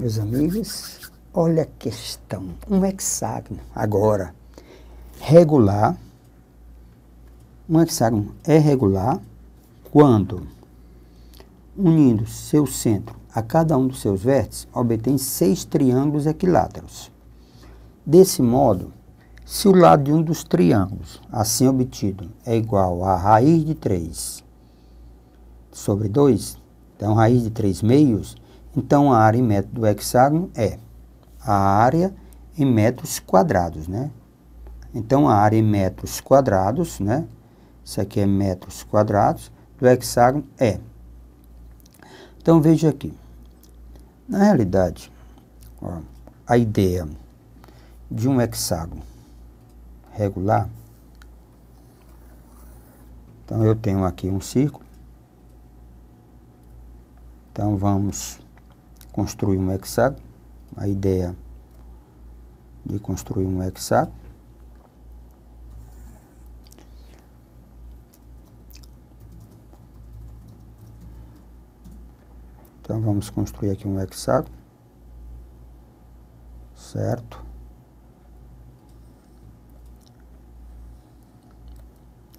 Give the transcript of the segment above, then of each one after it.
Meus amigos, olha a questão. Um hexágono, agora, regular. Um hexágono é regular quando, unindo seu centro a cada um dos seus vértices, obtém 6 triângulos equiláteros. Desse modo, se o lado de um dos triângulos, assim obtido, é igual a raiz de 3 sobre 2, então raiz de 3 meios, então a área em metros do hexágono é a área em metros quadrados, né? Então a área em metros quadrados, né? Isso aqui é metros quadrados, do hexágono é. Então veja aqui. Na realidade, ó, a ideia de um hexágono regular. Então eu tenho aqui um círculo. Então vamos construir um hexágono. A ideia de construir um hexágono. Então vamos construir aqui um hexágono. Certo?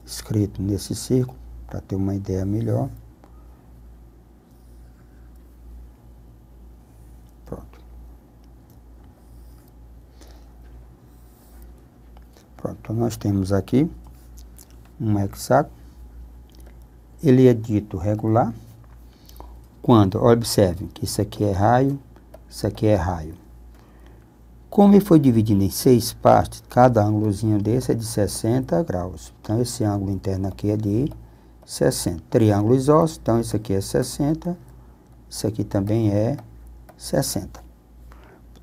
Escrito nesse círculo, para ter uma ideia melhor. Pronto. Pronto, então nós temos aqui um hexágono. Ele é dito regular quando, observem que isso aqui é raio, isso aqui é raio. Como ele foi dividido em 6 partes, cada ângulozinho desse é de 60 graus. Então, esse ângulo interno aqui é de 60. Triângulo isósceles, então isso aqui é 60, isso aqui também é 60.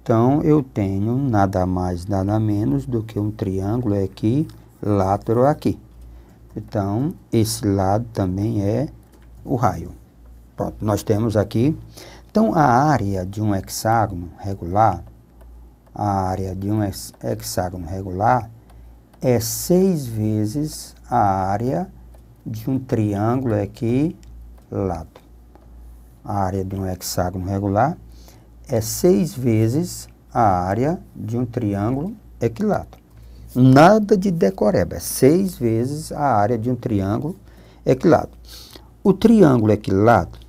Então, eu tenho nada mais, nada menos do que um triângulo equilátero aqui. Então, esse lado também é o raio. Pronto, nós temos aqui. Então, a área de um hexágono regular, a área de um hexágono regular é 6 vezes a área de um triângulo equilátero. A área de um hexágono regular é 6 vezes a área de um triângulo equilátero. Nada de decoreba, é 6 vezes a área de um triângulo equilátero. O triângulo equilátero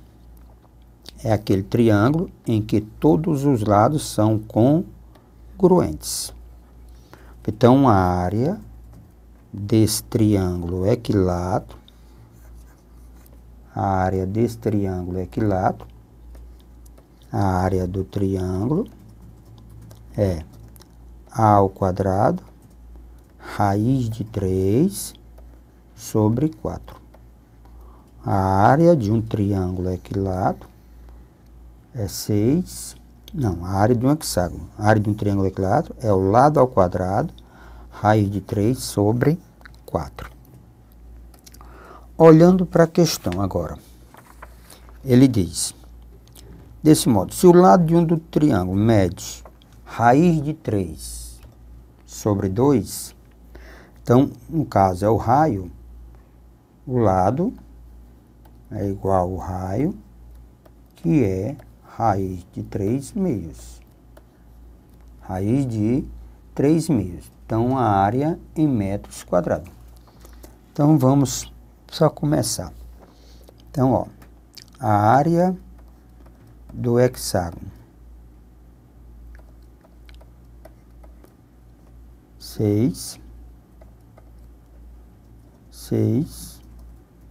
é aquele triângulo em que todos os lados são congruentes. Então, a área desse triângulo equilátero, a área desse triângulo equilátero, a área do triângulo é A ao quadrado, raiz de 3 sobre 4. A área de um triângulo equilátero é 6, não, a área de um hexágono. A área de um triângulo equilátero é o lado ao quadrado, raiz de 3 sobre 4. Olhando para a questão agora, ele diz, desse modo, se o lado de um do triângulo mede raiz de 3 sobre 2, então, no caso é o raio, o lado é igual ao raio, que é raiz de 3 meios. Raiz de 3 meios. Então, a área em metros quadrados. Então, vamos só começar. Então, ó, a área do hexágono. 6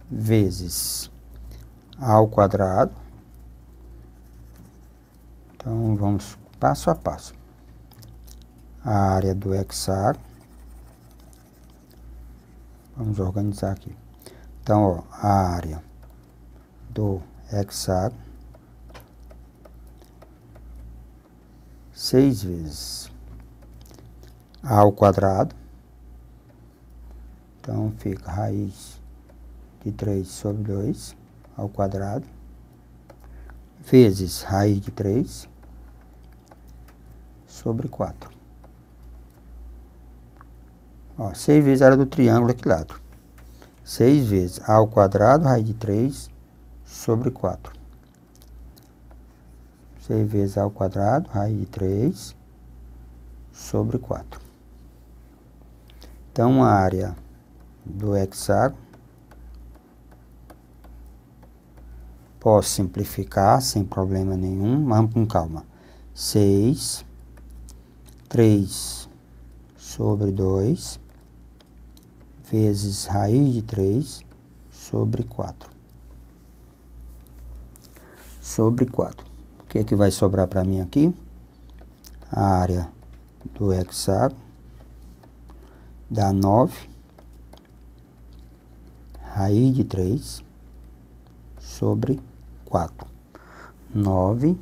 vezes A ao quadrado. Então, vamos passo a passo. A área do hexágono. Vamos organizar aqui. Então, ó, a área do hexágono. 6 vezes A ao quadrado. Então, fica raiz de 3 sobre 2 ao quadrado. Vezes raiz de 3 sobre 4. Ó, 6 vezes a área do triângulo equilátero. 6 vezes A ao quadrado, raiz de 3 sobre 4. 6 vezes a ao quadrado, raiz de 3 sobre 4. Então, a área do hexágono, posso simplificar sem problema nenhum, vamos com calma. 6, 3 sobre 2, vezes raiz de 3 sobre 4. Sobre 4. O que é que vai sobrar para mim aqui? A área do hexágono dá 9, raiz de 3 sobre 4. 9,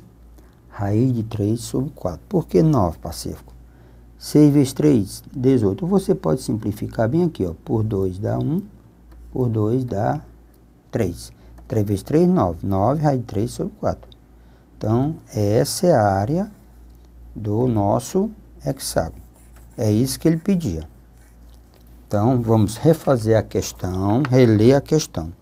raiz de 3 sobre 4. Por que 9, Pacífico? 6 vezes 3, 18. Você pode simplificar bem aqui, ó. Por 2 dá 1, por 2 dá 3. 3 vezes 3, 9. 9 raiz de 3 sobre 4. Então, essa é a área do nosso hexágono. É isso que ele pedia. Então, vamos refazer a questão, reler a questão.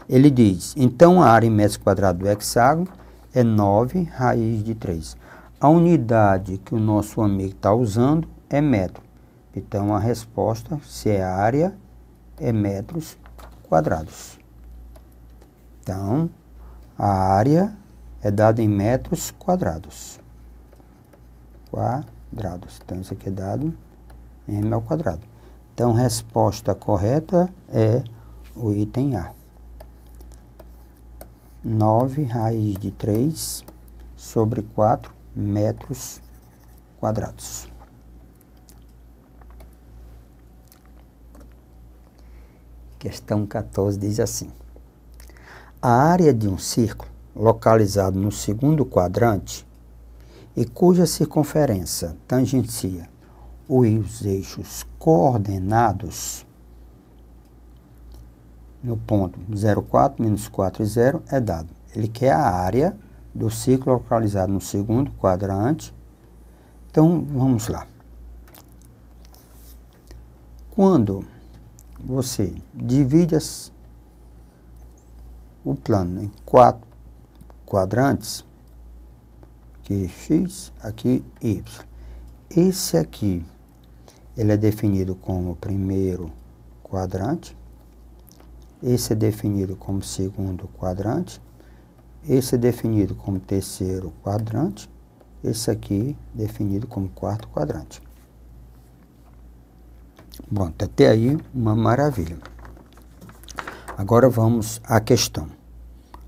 Ele diz, então a área em metros quadrados do hexágono é 9 raiz de 3. A unidade que o nosso amigo está usando é metro. Então, a resposta, se é área, é metros quadrados. Então, a área é dada em metros quadrados. Então, isso aqui é dado em m ao quadrado. Então, a resposta correta é o item A. 9 raiz de 3 sobre 4 metros quadrados. Questão 14 diz assim. A área de um círculo localizado no segundo quadrante e cuja circunferência tangencia os eixos coordenados no ponto 0, 4, menos 4 e 0 é dado. Ele quer a área do círculo localizado no segundo quadrante. Então, vamos lá. Quando você divide o plano em 4 quadrantes, aqui x, aqui y. Esse aqui, ele é definido como primeiro quadrante. Esse é definido como segundo quadrante. Esse é definido como terceiro quadrante. Esse aqui definido como quarto quadrante. Pronto, até aí uma maravilha. Agora vamos à questão.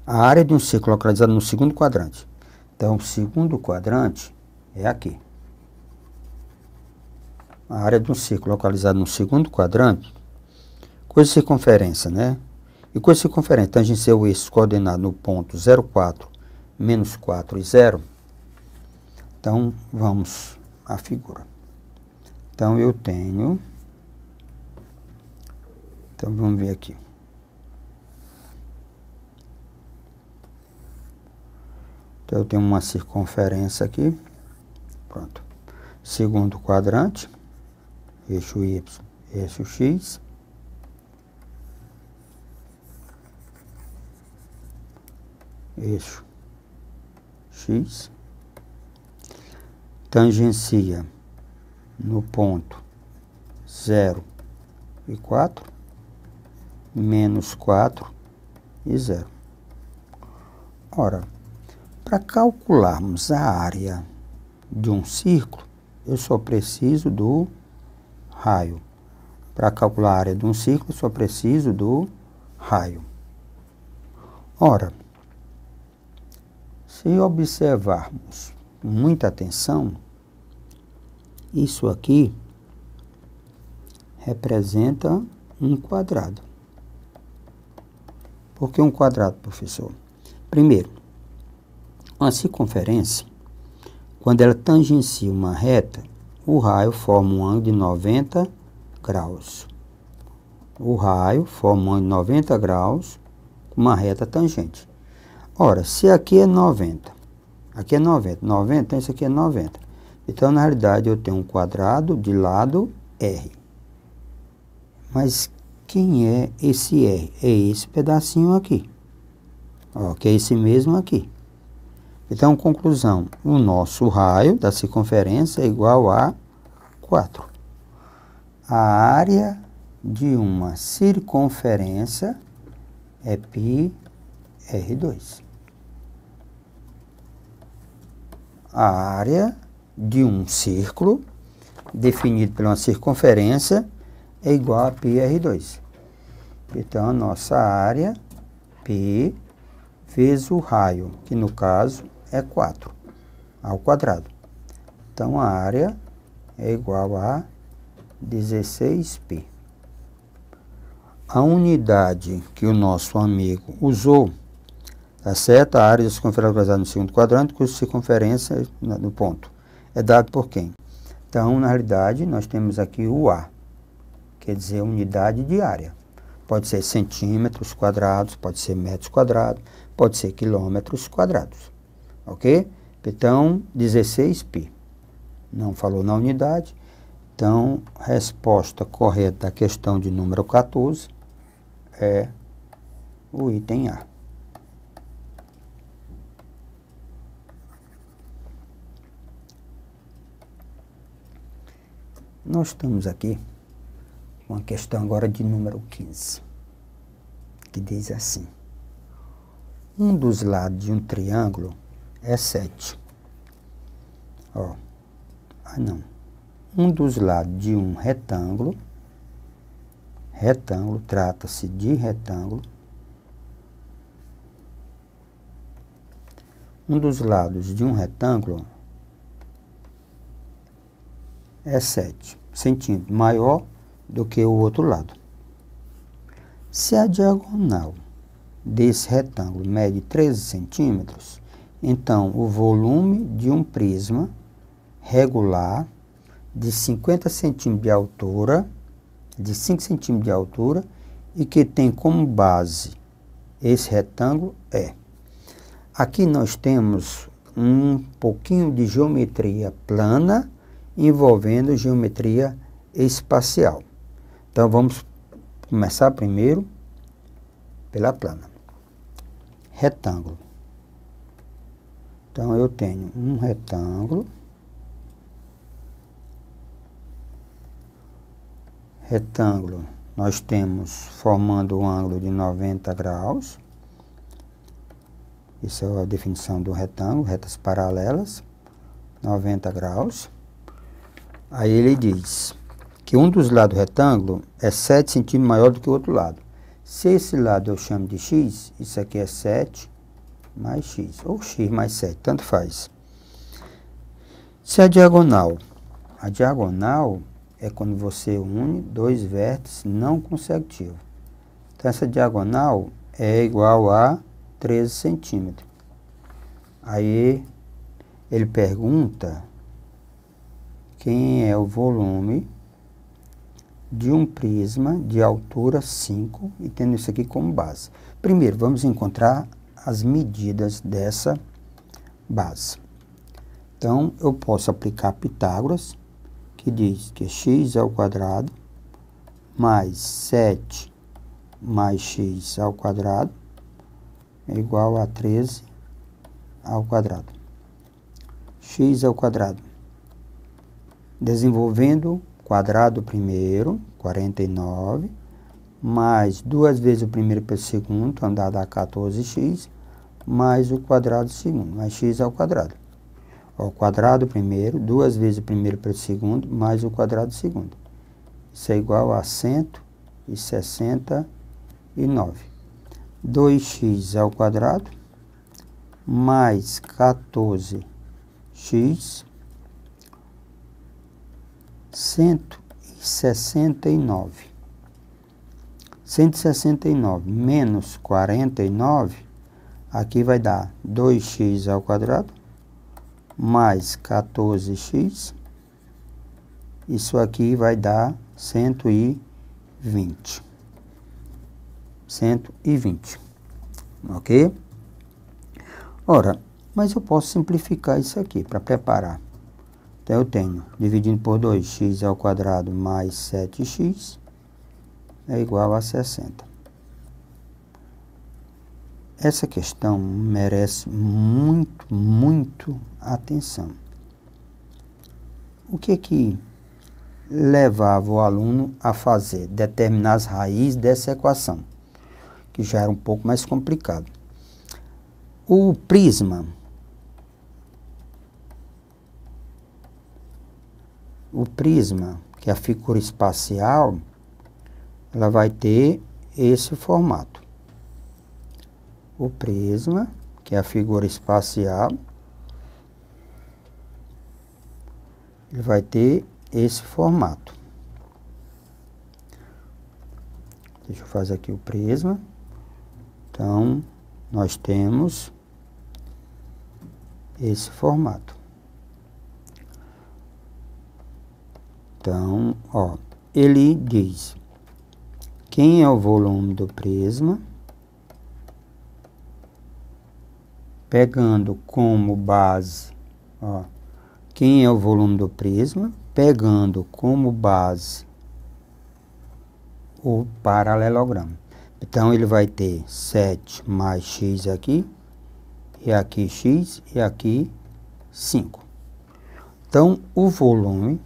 A área de um círculo localizado no segundo quadrante. Então, o segundo quadrante é aqui. A área de um círculo localizado no segundo quadrante, coisa de circunferência, né? E coisa de circunferência tangencia o eixo coordenado no ponto 0, 4, menos 4 e 0. Então, vamos à figura. Então, eu tenho... Então, vamos ver aqui. Então, eu tenho uma circunferência aqui. Pronto. Segundo quadrante. Eixo Y, eixo X. Eixo X. Tangencia no ponto 0 e 4. Menos 4 e 0. Ora, para calcularmos a área de um círculo, eu só preciso do raio. Para calcular a área de um círculo, eu só preciso do raio. Ora, se observarmos com muita atenção, isso aqui representa um quadrado. Por que um quadrado, professor? Primeiro, uma circunferência, quando ela tangencia uma reta, o raio forma um ângulo de 90 graus. O raio forma um ângulo de 90 graus com uma reta tangente. Ora, se aqui é 90, aqui é 90, 90, então isso aqui é 90. Então, na realidade, eu tenho um quadrado de lado R. Mas quem é esse R? É esse pedacinho aqui. Ó, que é esse mesmo aqui. Então, conclusão, o nosso raio da circunferência é igual a 4. A área de uma circunferência é πr2. A área de um círculo, definido por uma circunferência, é igual a πr2. Então, a nossa área, π, vezes o raio, que no caso é 4, ao quadrado. Então, a área é igual a 16π. A unidade que o nosso amigo usou, tá certo? A área da circunferência baseada no segundo quadrante, cuja circunferência no ponto é dado por quem? Então, na realidade, nós temos aqui o A, quer dizer, unidade de área. Pode ser centímetros quadrados, pode ser metros quadrados, pode ser quilômetros quadrados. Ok? Então, 16π. Não falou na unidade. Então, resposta correta da questão de número 14 é o item A. Nós estamos aqui com a questão agora de número 15, que diz assim: um dos lados de um triângulo é 7. Ó, um dos lados de um retângulo, trata-se de retângulo, um dos lados de um retângulo é 7 centímetros, maior do que o outro lado. Se a diagonal desse retângulo mede 13 centímetros, então o volume de um prisma regular de 50 centímetros de altura, de 5 centímetros de altura, e que tem como base esse retângulo é. Aqui nós temos um pouquinho de geometria plana envolvendo geometria espacial. Então, vamos começar primeiro pela plana. Retângulo. Então, eu tenho um retângulo. Retângulo, nós temos formando um ângulo de 90 graus. Isso é a definição do retângulo, retas paralelas, 90 graus. Aí ele diz que um dos lados do retângulo é 7 centímetros maior do que o outro lado. Se esse lado eu chamo de x, isso aqui é 7 mais x, ou x mais 7, tanto faz. Se a diagonal é quando você une dois vértices não consecutivos. Então, essa diagonal é igual a 13 centímetros. Aí, ele pergunta quem é o volume de um prisma de altura 5, e tendo isso aqui como base. Primeiro, vamos encontrar as medidas dessa base. Então, eu posso aplicar Pitágoras, que diz que x ao quadrado mais 7 mais x ao quadrado é igual a 13 ao quadrado. X ao quadrado. Desenvolvendo quadrado primeiro, 49, mais 2 vezes o primeiro pelo segundo, então dá 14x, mais o quadrado segundo, mais x ao quadrado. O quadrado primeiro, 2 vezes o primeiro pelo segundo, mais o quadrado segundo. Isso é igual a 169. 2x ao quadrado, mais 14x, 169. 169 menos 49, aqui vai dar 2x ao quadrado, mais 14x, isso aqui vai dar 120. 120, ok? Ora, mas eu posso simplificar isso aqui para preparar. Então, eu tenho, dividindo por 2x ao quadrado mais 7x, é igual a 60. essa questão merece muito atenção. O que levava o aluno a fazer? Determinar as raízes dessa equação, que já era um pouco mais complicado. O prisma, que é a figura espacial, ela vai ter esse formato. O prisma, que é a figura espacial, ele vai ter esse formato. Deixa eu fazer aqui o prisma. Então, nós temos esse formato. Então, ó, ele diz quem é o volume do prisma, pegando como base, ó, quem é o volume do prisma, pegando como base o paralelogramo. Então, ele vai ter 7 mais x aqui, e aqui x, e aqui 5. Então, o volume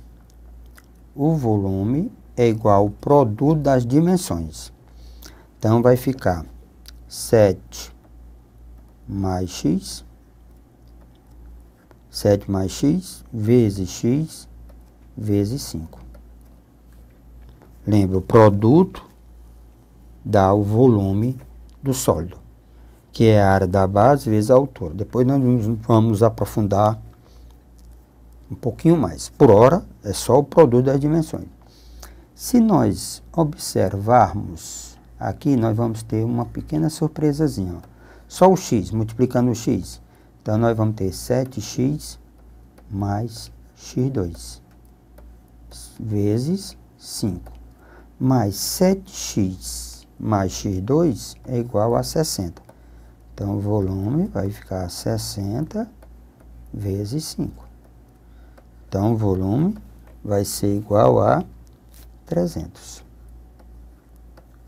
é igual ao produto das dimensões. Então, vai ficar 7 mais x, 7 mais x, vezes 5. Lembra, o produto dá o volume do sólido, que é a área da base vezes a altura. Depois nós vamos aprofundar um pouquinho mais. Por hora, é só o produto das dimensões. Se nós observarmos aqui, nós vamos ter uma pequena surpresazinha, ó. Só o x, multiplicando o x. Então, nós vamos ter 7x mais x2 vezes 5. Mais 7x mais x2 é igual a 60. Então, o volume vai ficar 60 vezes 5. Então, o volume vai ser igual a 300.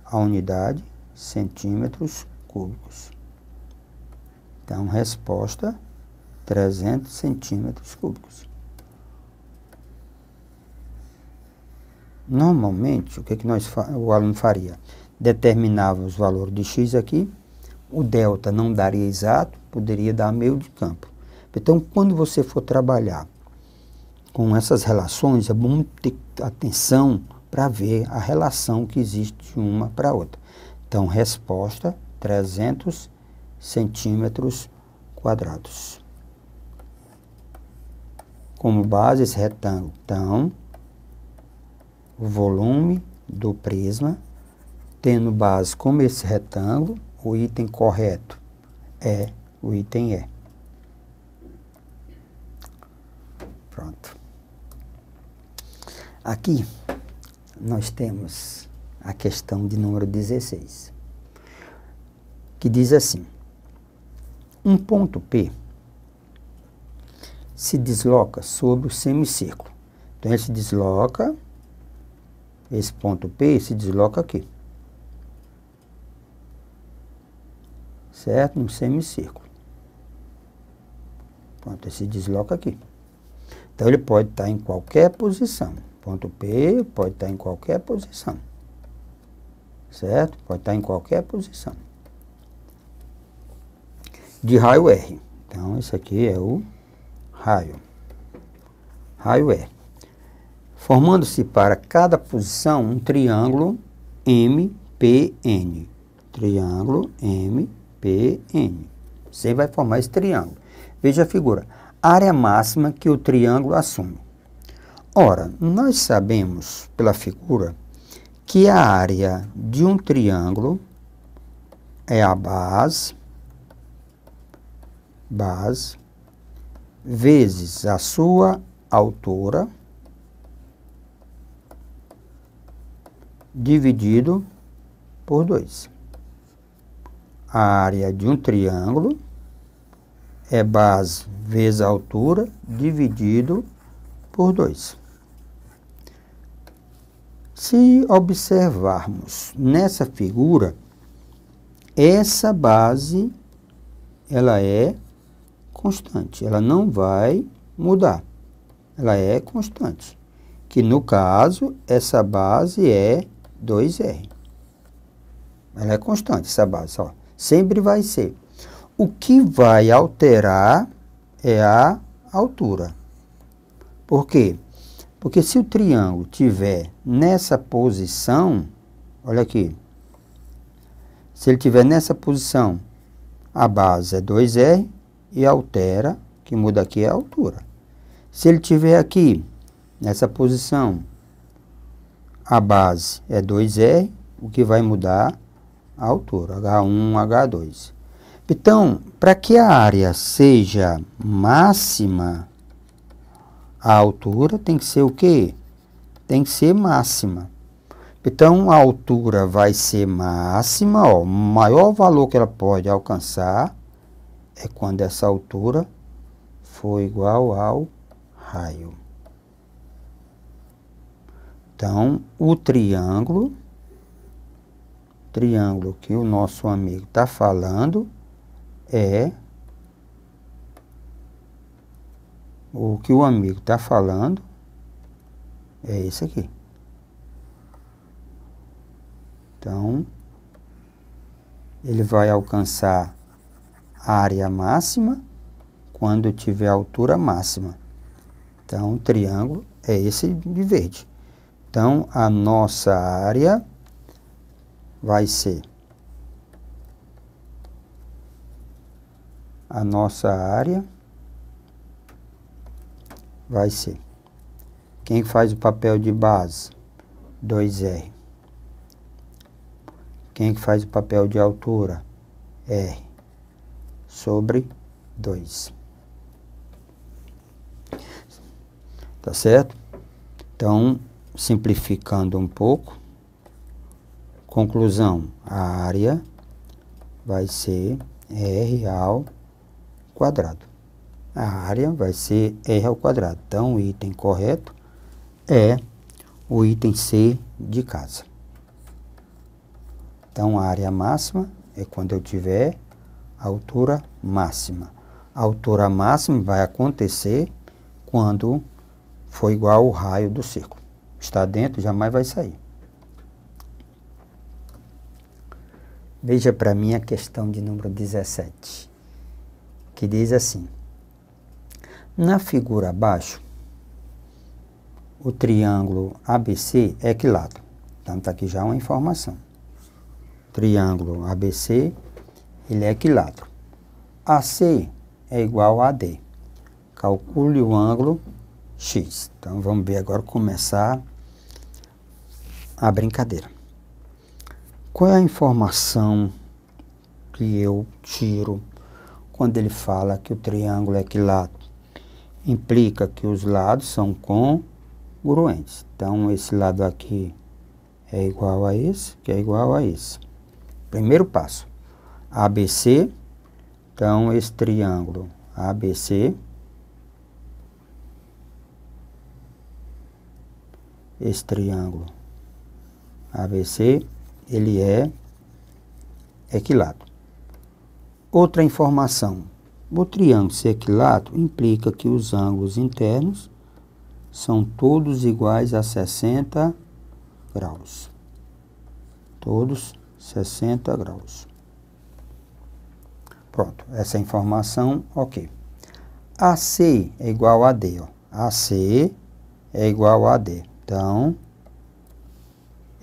A unidade, centímetros cúbicos. Então, resposta, 300 centímetros cúbicos. Normalmente, o que o aluno faria? Determinava os valores de x aqui, o delta não daria exato, poderia dar meio de campo. Então, quando você for trabalhar com essas relações, é bom ter atenção para ver a relação que existe de uma para a outra. Então, resposta, 300 centímetros quadrados. Como base esse retângulo. Então, o volume do prisma, tendo base como esse retângulo, o item correto é o item E. Pronto. Aqui, nós temos a questão de número 16, que diz assim: um ponto P se desloca sobre o semicírculo. Então, ele se desloca, esse ponto P se desloca aqui. Certo? No semicírculo. Pronto, ele se desloca aqui. Então, ele pode estar em qualquer posição. Ponto P pode estar em qualquer posição. Certo? Pode estar em qualquer posição. De raio R. Então, esse aqui é o raio. Raio R. Formando-se para cada posição um triângulo MPN. Triângulo MPN. Você vai formar esse triângulo. Veja a figura. Área máxima que o triângulo assume. Ora, nós sabemos pela figura que a área de um triângulo é a base vezes a sua altura dividido por 2. A área de um triângulo é base vezes a altura dividido por 2. Se observarmos nessa figura, essa base ela é constante, ela não vai mudar, ela é constante, que no caso, essa base é 2R. Ela é constante, essa base, ó, sempre vai ser. O que vai alterar é a altura. Por quê? Porque se o triângulo tiver nessa posição, olha aqui, se ele tiver nessa posição, a base é 2R e altera, que muda aqui é a altura. Se ele tiver aqui, nessa posição, a base é 2R, o que vai mudar a altura, H1, H2. Então, para que a área seja máxima, a altura tem que ser o quê? Tem que ser máxima. Então, a altura vai ser máxima, ó, o maior valor que ela pode alcançar é quando essa altura for igual ao raio. Então, o triângulo que o nosso amigo está falando o que o amigo está falando é esse aqui. Então, ele vai alcançar a área máxima quando tiver altura máxima. Então, o triângulo é esse de verde. Então, a nossa área vai ser quem faz o papel de base? 2R. Quem faz o papel de altura? R sobre 2. Tá certo? Então, simplificando um pouco, conclusão, a área vai ser R ao quadrado. A área vai ser R ao quadrado. Então, o item correto é o item C de casa. Então, a área máxima é quando eu tiver a altura máxima. A altura máxima vai acontecer quando for igual ao raio do círculo. Está dentro, jamais vai sair. Veja para mim a questão de número 17, que diz assim: na figura abaixo, o triângulo ABC é equilátero. Então, está aqui já uma informação. Triângulo ABC, ele é equilátero. AC é igual a AD. Calcule o ângulo X. Então, vamos ver agora começar a brincadeira. Qual é a informação que eu tiro quando ele fala que o triângulo é equilátero? Implica que os lados são congruentes. Então, esse lado aqui é igual a esse, que é igual a esse. Primeiro passo, ABC. Então, esse triângulo ABC, esse triângulo ABC, ele é equilátero. Outra informação, o triângulo ser equilátero implica que os ângulos internos são todos iguais a 60 graus. Todos 60 graus. Pronto, essa informação, ok. AC é igual a D, ó. AC é igual a D. Então,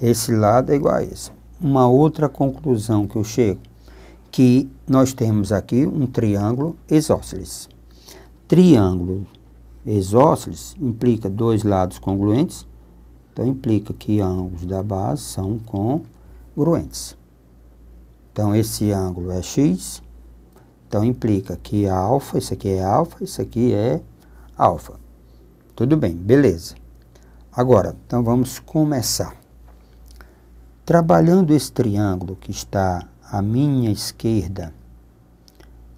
esse lado é igual a esse. Uma outra conclusão que eu chego, que nós temos aqui um triângulo isósceles. Triângulo isósceles implica dois lados congruentes, então implica que ângulos da base são congruentes. Então, esse ângulo é X, então implica que alfa, isso aqui é alfa, isso aqui é alfa. Tudo bem, beleza. Agora, então vamos começar. Trabalhando esse triângulo que está à minha esquerda,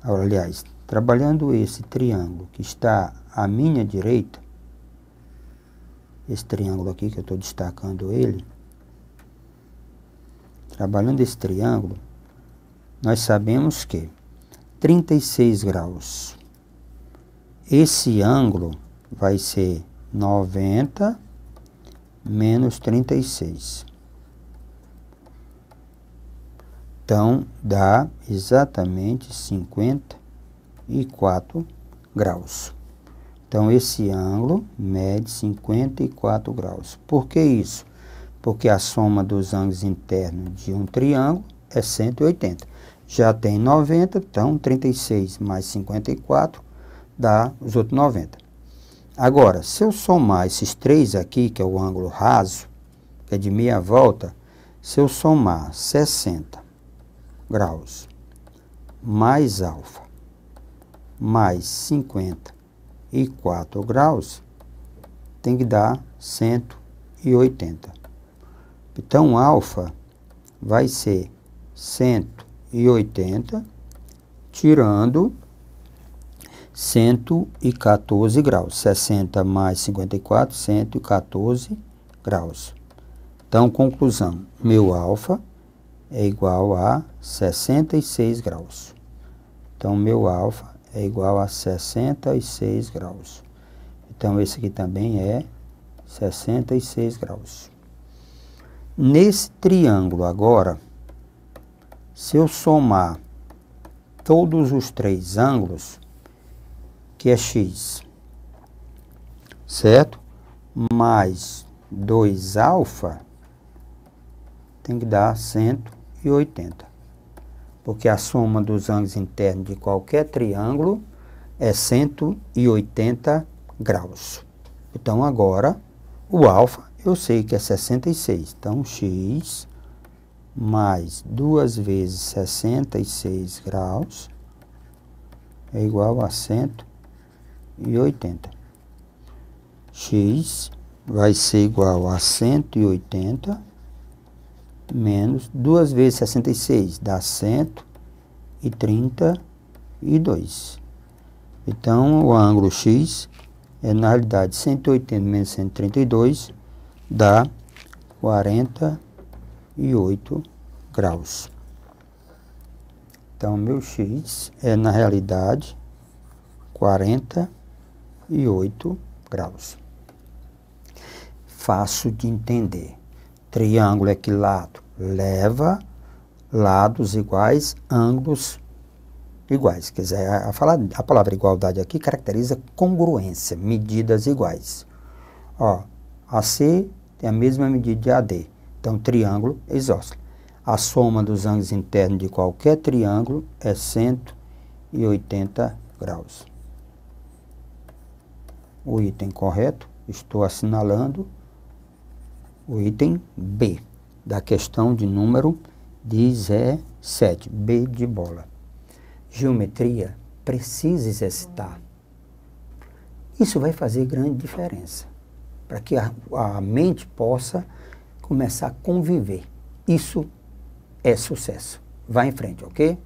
aliás, trabalhando esse triângulo que está à minha direita, esse triângulo aqui que eu estou destacando ele, trabalhando esse triângulo, nós sabemos que 36 graus. Esse ângulo vai ser 90 menos 36. Então, dá exatamente 54 graus. Então, esse ângulo mede 54 graus. Por que isso? Porque a soma dos ângulos internos de um triângulo é 180. Já tem 90, então 36 mais 54 dá os outros 90. Agora, se eu somar esses três aqui, que é o ângulo raso, que é de meia volta, se eu somar 60 graus mais alfa mais 54 graus, tem que dar 180. Então, alfa vai ser 180, tirando 114 graus. 60 mais 54, 114 graus. Então, conclusão, meu alfa é igual a 66 graus. Então, meu alfa é igual a 66 graus. Então, esse aqui também é 66 graus. Nesse triângulo agora, se eu somar todos os três ângulos, que é x, certo? Mais 2 alfa, tem que dar 180. Porque a soma dos ângulos internos de qualquer triângulo é 180 graus. Então, agora, o alfa eu sei que é 66. Então, x mais 2 vezes 66 graus é igual a 180. X vai ser igual a 180 menos 2 vezes 66, dá 132. Então, o ângulo X é, na realidade, 180 menos 132, dá 48 graus. Então, meu X é, na realidade, 48 graus. Fácil de entender. Triângulo equilátero leva lados iguais, ângulos iguais. Quer dizer, a palavra igualdade aqui caracteriza congruência, medidas iguais. Ó, AC tem a mesma medida de AD. Então, triângulo isósceles. A soma dos ângulos internos de qualquer triângulo é 180 graus. O item correto, estou assinalando o item B, da questão de número 17, B de bola. Geometria precisa exercitar. Isso vai fazer grande diferença, para que a mente possa começar a conviver. Isso é sucesso. Vá em frente, ok?